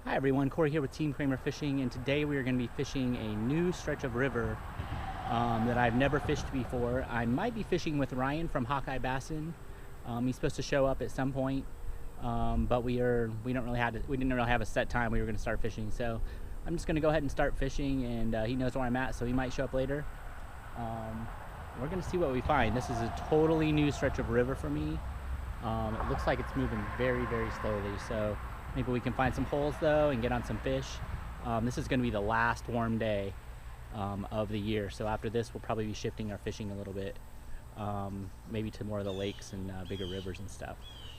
Hi everyone, Corey here with Team Cramer Fishing, and today we are going to be fishing a new stretch of river that I've never fished before. I might be fishing with Ryan from Hawkeye Bassin. He's supposed to show up at some point, but we didn't really have a set time we were going to start fishing. So I'm just going to go ahead and start fishing, and he knows where I'm at, so he might show up later. We're going to see what we find. This is a totally new stretch of river for me. It looks like it's moving very, very slowly, so maybe we can find some holes though and get on some fish. This is going to be the last warm day of the year, so after this we'll probably be shifting our fishing a little bit, maybe to more of the lakes and bigger rivers and stuff.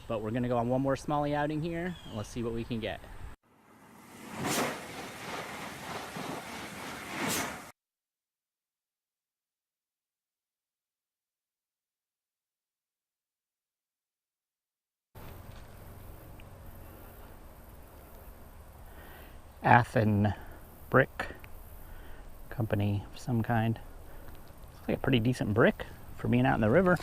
But we're going to go on one more Smallie outing here, and let's see what we can get. Athen brick company of some kind. Looks like a pretty decent brick for being out in the river.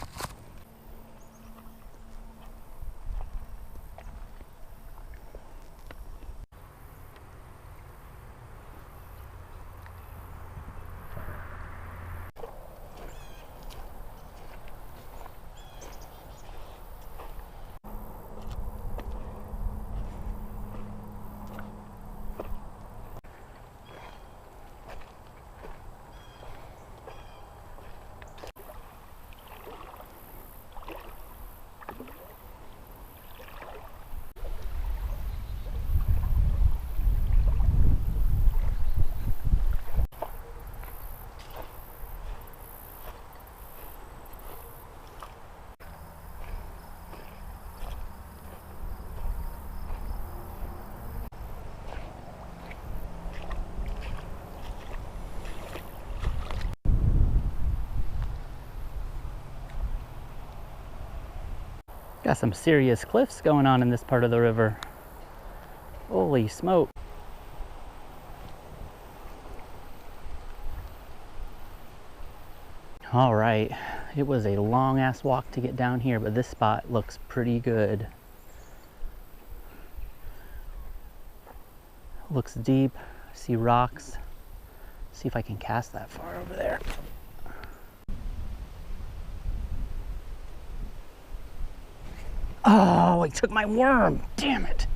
Got some serious cliffs going on in this part of the river. Holy smoke. All right, it was a long ass walk to get down here, but this spot looks pretty good. Looks deep. I see rocks. See if I can cast that far over there. Oh, he took my worm. Damn it.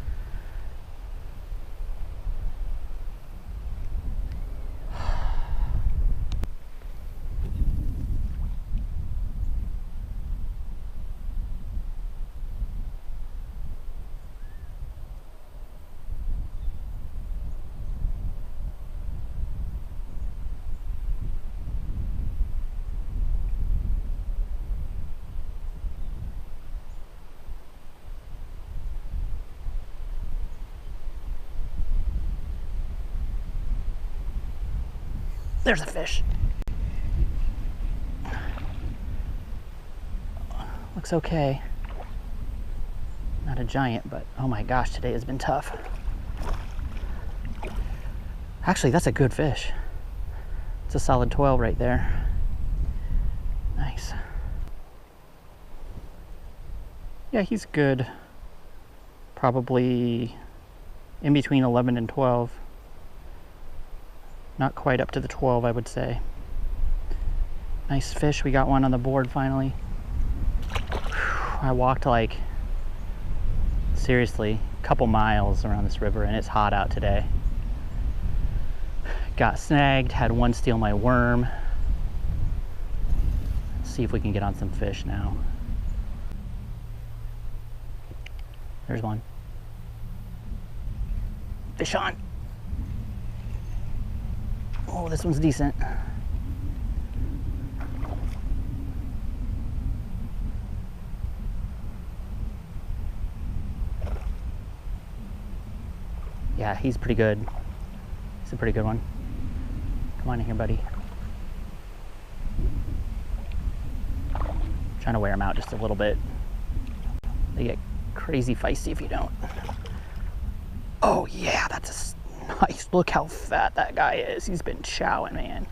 There's a fish. Looks okay. Not a giant, but oh my gosh, today has been tough. Actually, that's a good fish. It's a solid 12 right there. Nice. Yeah, he's good. Probably in between 11 and 12. Not quite up to the 12, I would say. Nice fish. We got one on the board finally. Whew, I walked like, seriously, a couple miles around this river, and it's hot out today. Got snagged, had one steal my worm. Let's see if we can get on some fish now. There's one. Fish on. Oh, this one's decent. Yeah, he's pretty good. He's a pretty good one. Come on in here, buddy. Trying to wear him out just a little bit. They get crazy feisty if you don't. Oh yeah, that's a nice. Look how fat that guy is. He's been chowing, man.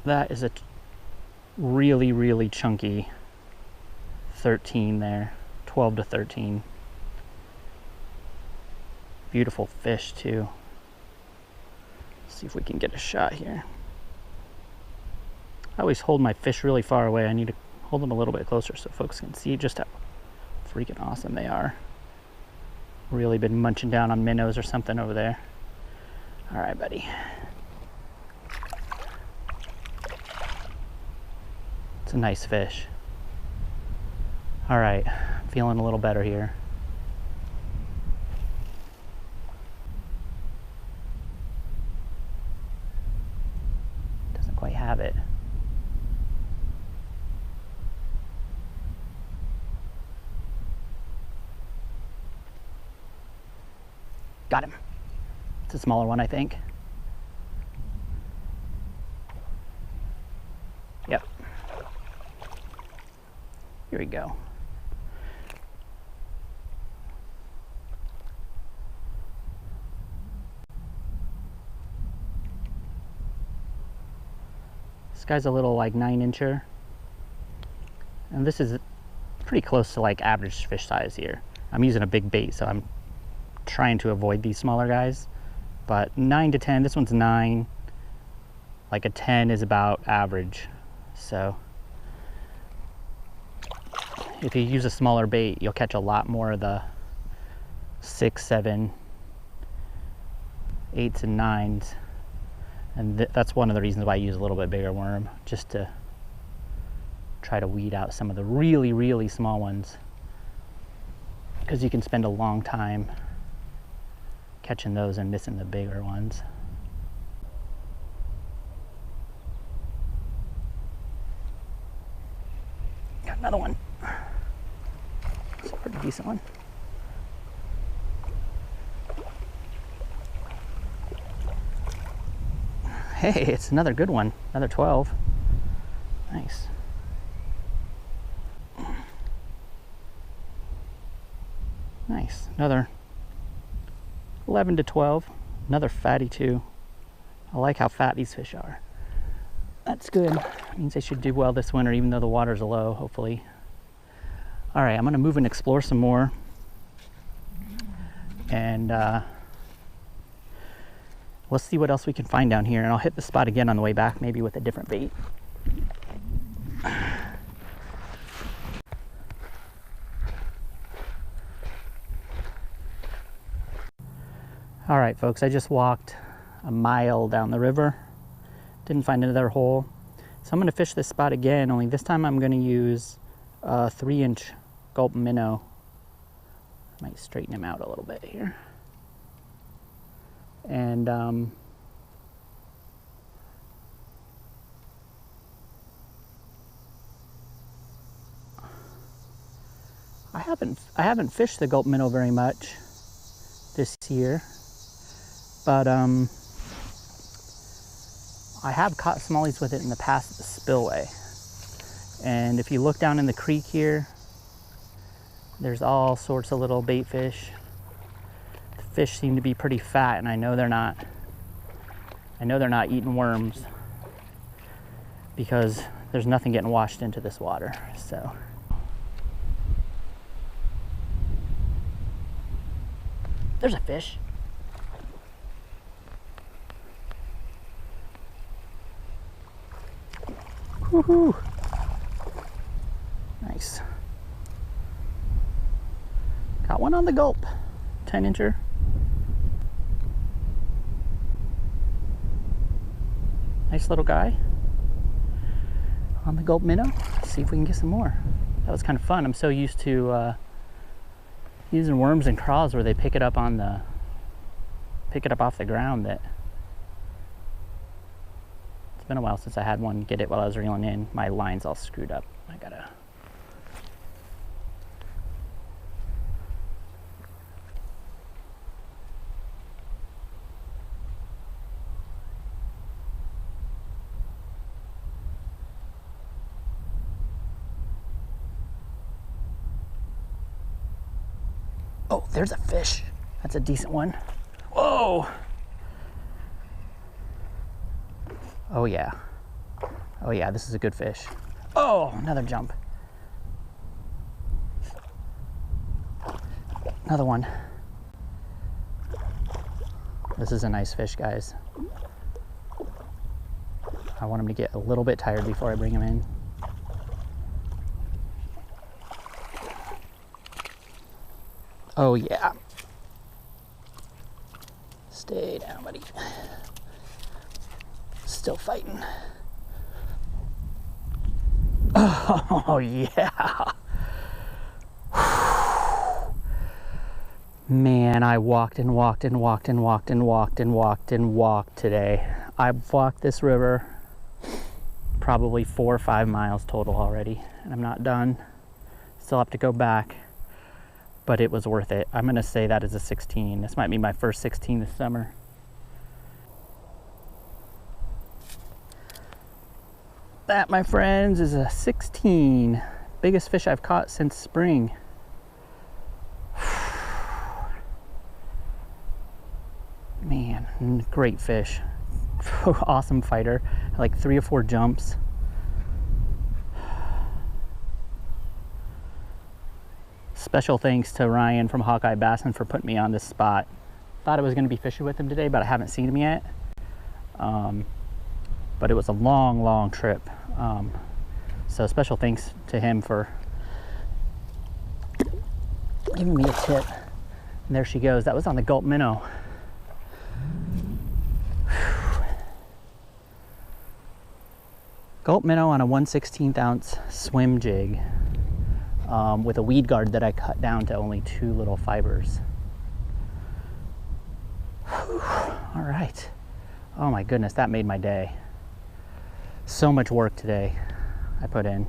That is a really, really chunky 13 there, 12 to 13. Beautiful fish too. Let's see if we can get a shot here. I always hold my fish really far away. I need to hold them a little bit closer so folks can see just how freaking awesome they are. Really been munching down on minnows or something over there. All right, buddy. It's a nice fish. All right, feeling a little better here. Doesn't quite have it. Got him. It's a smaller one, I think. Yep. Here we go. This guy's a little like 9-incher. And this is pretty close to like average fish size here. I'm using a big bait, so I'm trying to avoid these smaller guys. But 9 to 10, this one's 9. Like a 10 is about average. So if you use a smaller bait, you'll catch a lot more of the 6, 7, 8s and 9s. And that's one of the reasons why I use a little bit bigger worm, just to try to weed out some of the really, really small ones. Because you can spend a long time catching those and missing the bigger ones. Got another one. It's a pretty decent one. Hey, it's another good one. Another 12. Nice. Nice. Another 11 to 12. Another fatty too. I like how fat these fish are. That's good. Means they should do well this winter, even though the water's low, hopefully. All right, I'm gonna move and explore some more. And let's see what else we can find down here. And I'll hit the spot again on the way back, maybe with a different bait. All right, folks, I just walked a mile down the river. Didn't find another hole. So I'm gonna fish this spot again, only this time I'm gonna use a 3-inch gulp minnow. Might straighten him out a little bit here. And I haven't fished the gulp minnow very much this year, but I have caught smallies with it in the past at the spillway. And if you look down in the creek here, there's all sorts of little bait fish. The fish seem to be pretty fat, and I know they're not eating worms because there's nothing getting washed into this water. So there's a fish. Woohoo! Nice. Got one on the gulp. 10-incher. Nice little guy on the gulp minnow. Let's see if we can get some more. That was kind of fun. I'm so used to using worms and crawls where they pick it up off the ground that it's been a while since I had one get it while I was reeling in. My line's all screwed up. I gotta. Oh, there's a fish. That's a decent one. Whoa! Oh yeah. Oh yeah, this is a good fish. Oh, another jump. Another one. This is a nice fish, guys. I want him to get a little bit tired before I bring him in. Oh yeah. Stay down, buddy. Still fighting. Oh yeah. Man, I walked and walked and walked and walked and walked and walked and walked today. I've walked this river probably 4 or 5 miles total already, and I'm not done. Still have to go back, but it was worth it. I'm gonna say that is a 16. This might be my first 16 this summer. That, my friends, is a 16. Biggest fish I've caught since spring. Man, great fish. Awesome fighter. Like 3 or 4 jumps. Special thanks to Ryan from Hawkeye Bassin for putting me on this spot. Thought I was going to be fishing with him today, but I haven't seen him yet. But it was a long, long trip. So special thanks to him for giving me a tip. And there she goes. That was on the Gulp minnow. Gulp minnow on a 1/16 ounce swim jig with a weed guard that I cut down to only 2 little fibers. All right. Oh my goodness, that made my day. So much work today I put in.